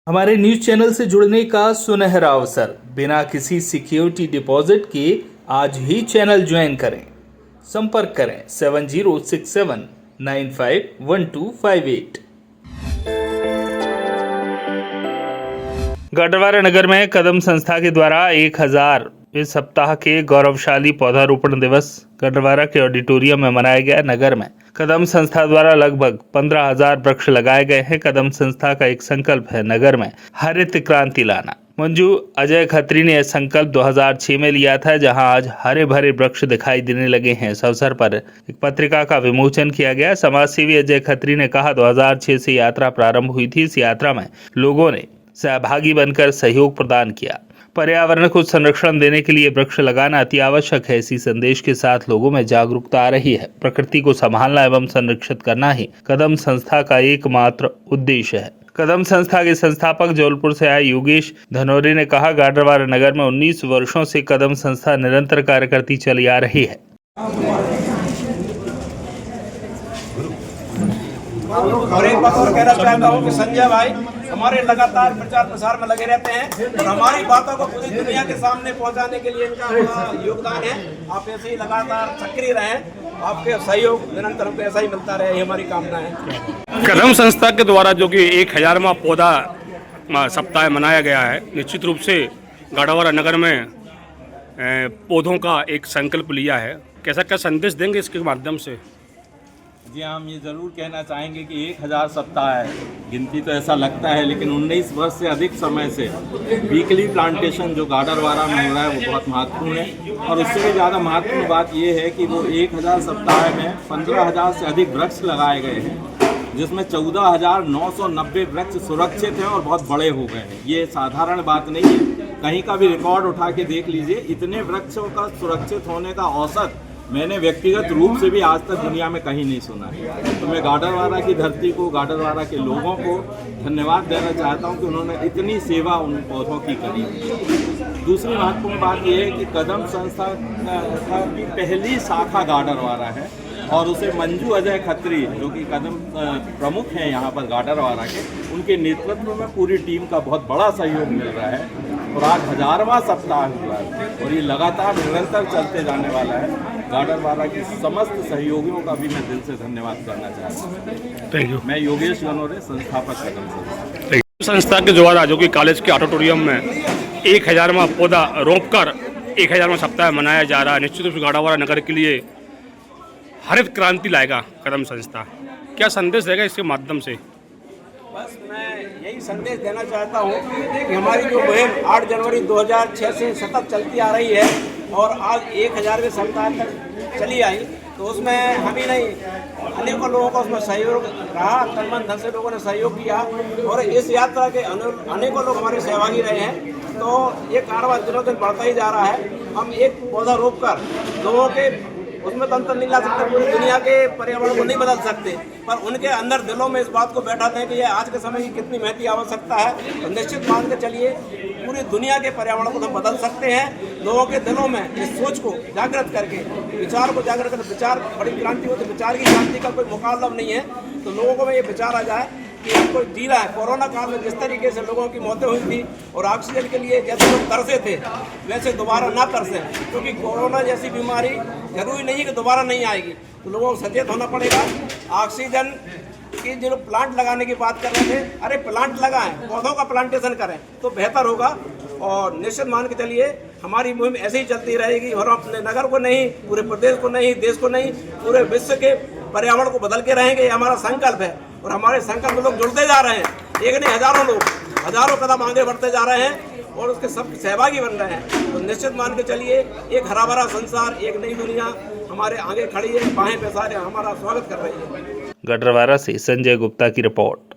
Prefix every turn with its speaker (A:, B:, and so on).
A: हमारे news channel से जुड़ने का सुनहरा अवसर। बिना किसी सिक्योरिटी डिपॉजिट के आज ही चैनल ज्वाइन करें। संपर्क करें 7067951258। गढ़वारा नगर में कदम संस्था के द्वारा 1000 इस सप्ताह के गौरवशाली पौधारोपण दिवस गढ़वारा के ऑडिटोरियम में मनाया गया। नगर में कदम संस्था द्वारा लगभग 15,000 वृक्ष लगाए गए हैं। कदम संस्था का एक संकल्प है नगर में हरित क्रांति लाना। मंजू अजय खत्री ने यह संकल्प 2006 में लिया था, जहां आज हरे भरे वृक्ष दिखाई देने लगे हैं। इस अवसर पर एक पत्रिका का विमोचन किया गया। समाजसेवी अजय खत्री ने कहा, 2006 से यात्रा प्रारंभ हुई थी। इस यात्रा में लोगों ने सहभागी बनकर सहयोग प्रदान किया। पर्यावरण को संरक्षण देने के लिए वृक्ष लगाना अति आवश्यक है। इसी संदेश के साथ लोगों में जागरूकता आ रही है। प्रकृति को संभालना एवं संरक्षित करना ही कदम संस्था का एकमात्र उद्देश्य है। कदम संस्था के संस्थापक जबलपुर से आए योगेश धनोरे ने कहा, गढ़वारा नगर में 19 वर्षों से कदम संस्था निरंतर कार्य करती चली आ रही है।
B: और एक बात और कहना चाहता हूँ कि संजय भाई हमारे लगातार प्रचार प्रसार में लगे रहते हैं और हमारी बातों को पूरी दुनिया के सामने पहुंचाने के लिए इनका बड़ा योगदान है। आप ऐसे ही लगातार सक्रिय रहें, आपके सहयोग निरंतर हमको ऐसा ही मिलता रहे, ये हमारी कामना है।
C: कदम संस्था के द्वारा जो कि 1000वां पौधा सप्ताह मनाया गया है, निश्चित रूप से गढ़वारा नगर में पौधों का एक संकल्प लिया है। कैसा क्या संदेश देंगे इसके माध्यम से?
D: जी, हम ये ज़रूर कहना चाहेंगे कि 1000 सप्ताह है, गिनती तो ऐसा लगता है, लेकिन 19 वर्ष से अधिक समय से वीकली प्लांटेशन जो गढ़वारा में हो रहा है वो बहुत महत्वपूर्ण है। और उससे भी ज़्यादा महत्वपूर्ण बात ये है कि वो 1000 सप्ताह में 15,000 से अधिक वृक्ष लगाए गए हैं, जिसमें 14,990 वृक्ष सुरक्षित हैं और बहुत बड़े हो गए हैं। ये साधारण बात नहीं है, कहीं का भी रिकॉर्ड उठा के देख लीजिए। इतने वृक्षों का सुरक्षित होने का औसत मैंने व्यक्तिगत रूप से भी आज तक दुनिया में कहीं नहीं सुना है। तो मैं गढ़वारा की धरती को, गढ़वारा के लोगों को धन्यवाद देना चाहता हूं कि उन्होंने इतनी सेवा उन पौधों की करी। दूसरी महत्वपूर्ण बात यह है कि कदम संस्था की पहली शाखा गढ़वारा है और उसे मंजू अजय खत्री जो कि कदम प्रमुख हैं यहाँ पर गढ़वारा के, उनके नेतृत्व में पूरी टीम का बहुत बड़ा सहयोग मिल रहा है। और आज 1000वां सप्ताह हुआ है और ये लगातार निरंतर चलते जाने वाला है। गढ़वारा की समस्त सहयोगियों का भी मैं दिल से धन्यवाद करना चाहता हूँ।
C: Thank you.
D: मैं योगेश धनोरे, संस्थापक कदम संस्था।
C: संस्था के द्वारा जो कि कॉलेज के ऑडिटोरियम में 1000वां पौधा रोपकर 1000वां सप्ताह मनाया जा रहा है। निश्चित रूप से गढ़वारा नगर के लिए हरित क्रांति लाएगा कदम संस्था। क्या संदेश देगा इसके माध्यम से?
B: बस मैं यही संदेश देना चाहता हूँ कि हमारी जो मुहिम 8 जनवरी 2006 से सतत चलती आ रही है और आज 1000वें सप्ताह तक चली आई, तो उसमें हम ही नहीं अनेकों लोगों का उसमें सहयोग रहा। तन मन धन से लोगों ने सहयोग किया और इस यात्रा के अनेकों लोग हमारे सहभागी रहे हैं। तो ये कारवां दिनों दिन बढ़ता ही जा रहा है। हम एक पौधा रोपकर लोगों के उसमें तो अंतर नहीं ला सकते, पूरी दुनिया के पर्यावरण को नहीं बदल सकते, पर उनके अंदर दिलों में इस बात को बैठाते हैं कि ये आज के समय की कितनी महती आवश्यकता है। तो निश्चित मान के चलिए पूरी दुनिया के पर्यावरण को हम बदल सकते हैं। लोगों के दिलों में इस सोच को जागृत करके, विचार को जागृत करके, विचार बड़ी क्रांति होती है, विचार की क्रांति का कोई मुकाबला नहीं है। तो लोगों को में ये विचार आ जाए कि हमको जीना है। कोरोना काल में जिस तरीके से लोगों की मौतें हुई थी और ऑक्सीजन के लिए जैसे लोग तरसे थे, वैसे दोबारा ना तरसें, क्योंकि कोरोना जैसी बीमारी जरूरी नहीं है कि दोबारा नहीं आएगी। तो लोगों को सचेत होना पड़ेगा। ऑक्सीजन की जो प्लांट लगाने की बात कर रहे थे, अरे प्लांट लगाएं, पौधों का प्लांटेशन करें तो बेहतर होगा। और निश्चित मान के चलिए हमारी मुहिम ऐसे ही चलती रहेगी और अपने नगर को नहीं, पूरे प्रदेश को नहीं, देश को नहीं, पूरे विश्व के पर्यावरण को बदल के रहेंगे। ये हमारा संकल्प है और हमारे संकल्प में लोग जुड़ते जा रहे हैं। एक नहीं, हजारों लोग, हजारों कदम आगे बढ़ते जा रहे हैं और उसके सब सहभागी बन रहे हैं। तो निश्चित मान के चलिए एक हरा भरा संसार, एक नई दुनिया हमारे आगे खड़ी है, बाहें पैसारे हमारा स्वागत कर रही है।
A: गढ़वारा से संजय गुप्ता की रिपोर्ट।